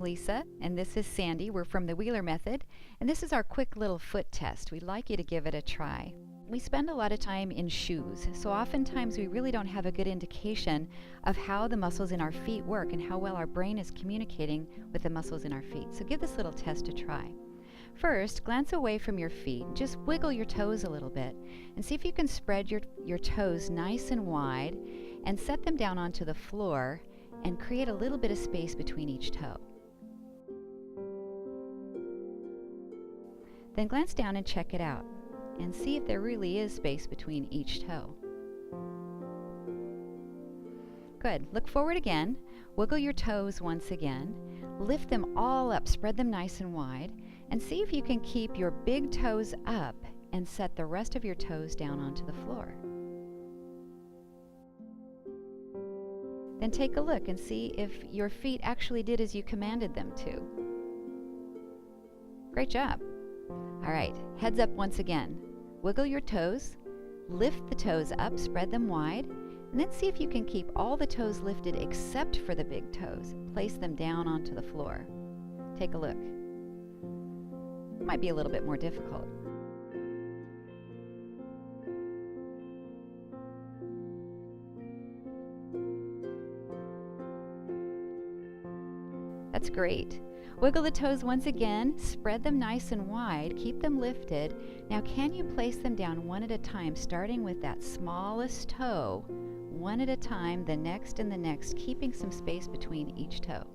Lisa, and this is Sandy. We're from the Wheeler Method, and this is our quick little foot test. We'd like you to give it a try. We spend a lot of time in shoes, so oftentimes we really don't have a good indication of how the muscles in our feet work and how well our brain is communicating with the muscles in our feet. So give this little test a try. First, glance away from your feet. Just wiggle your toes a little bit and see if you can spread your toes nice and wide and set them down onto the floor and create a little bit of space between each toe. Then glance down and check it out and see if there really is space between each toe. Good. Look forward again. Wiggle your toes once again. Lift them all up, spread them nice and wide, and see if you can keep your big toes up and set the rest of your toes down onto the floor. Then take a look and see if your feet actually did as you commanded them to. Great job. All right, heads up once again. Wiggle your toes, lift the toes up, spread them wide, and then see if you can keep all the toes lifted except for the big toes. Place them down onto the floor. Take a look. It might be a little bit more difficult. That's great. Wiggle the toes once again, spread them nice and wide, keep them lifted. Now can you place them down one at a time, starting with that smallest toe, one at a time, the next and the next, keeping some space between each toe.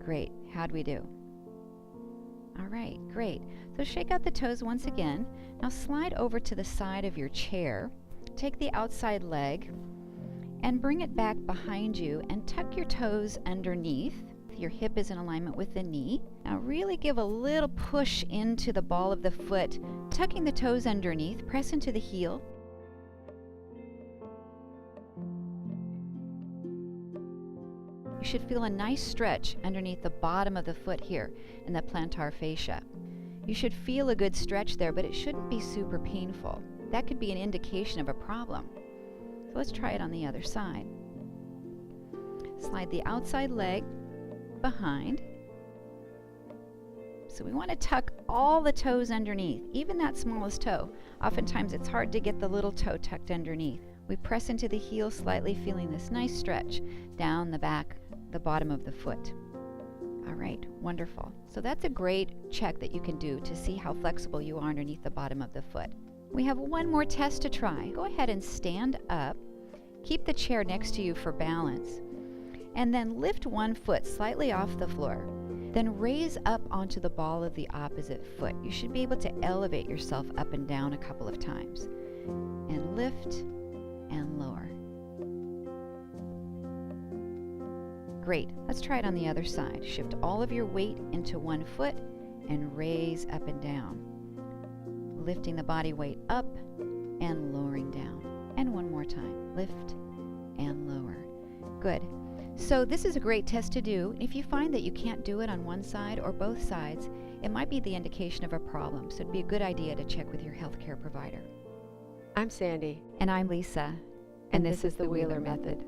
Great. How'd we do? All right, great. So shake out the toes once again. Now slide over to the side of your chair. Take the outside leg and bring it back behind you and tuck your toes underneath. Your hip is in alignment with the knee. Now really give a little push into the ball of the foot, tucking the toes underneath. Press into the heel. You should feel a nice stretch underneath the bottom of the foot here in the plantar fascia. You should feel a good stretch there, but it shouldn't be super painful. That could be an indication of a problem. So let's try it on the other side. Slide the outside leg behind. So we want to tuck all the toes underneath, even that smallest toe. Oftentimes it's hard to get the little toe tucked underneath. We press into the heel slightly, feeling this nice stretch down the back, the bottom of the foot. All right, wonderful. So that's a great check that you can do to see how flexible you are underneath the bottom of the foot. We have one more test to try. Go ahead and stand up. Keep the chair next to you for balance. And then lift one foot slightly off the floor. Then raise up onto the ball of the opposite foot. You should be able to elevate yourself up and down a couple of times. And lift and lower. Great. Let's try it on the other side. Shift all of your weight into one foot and raise up and down. Lifting the body weight up and lowering down. And one more time. Lift and lower. Good. So this is a great test to do. If you find that you can't do it on one side or both sides, it might be the indication of a problem. So it'd be a good idea to check with your healthcare provider. I'm Sandy. And I'm Lisa. And this is the Wheeler Method.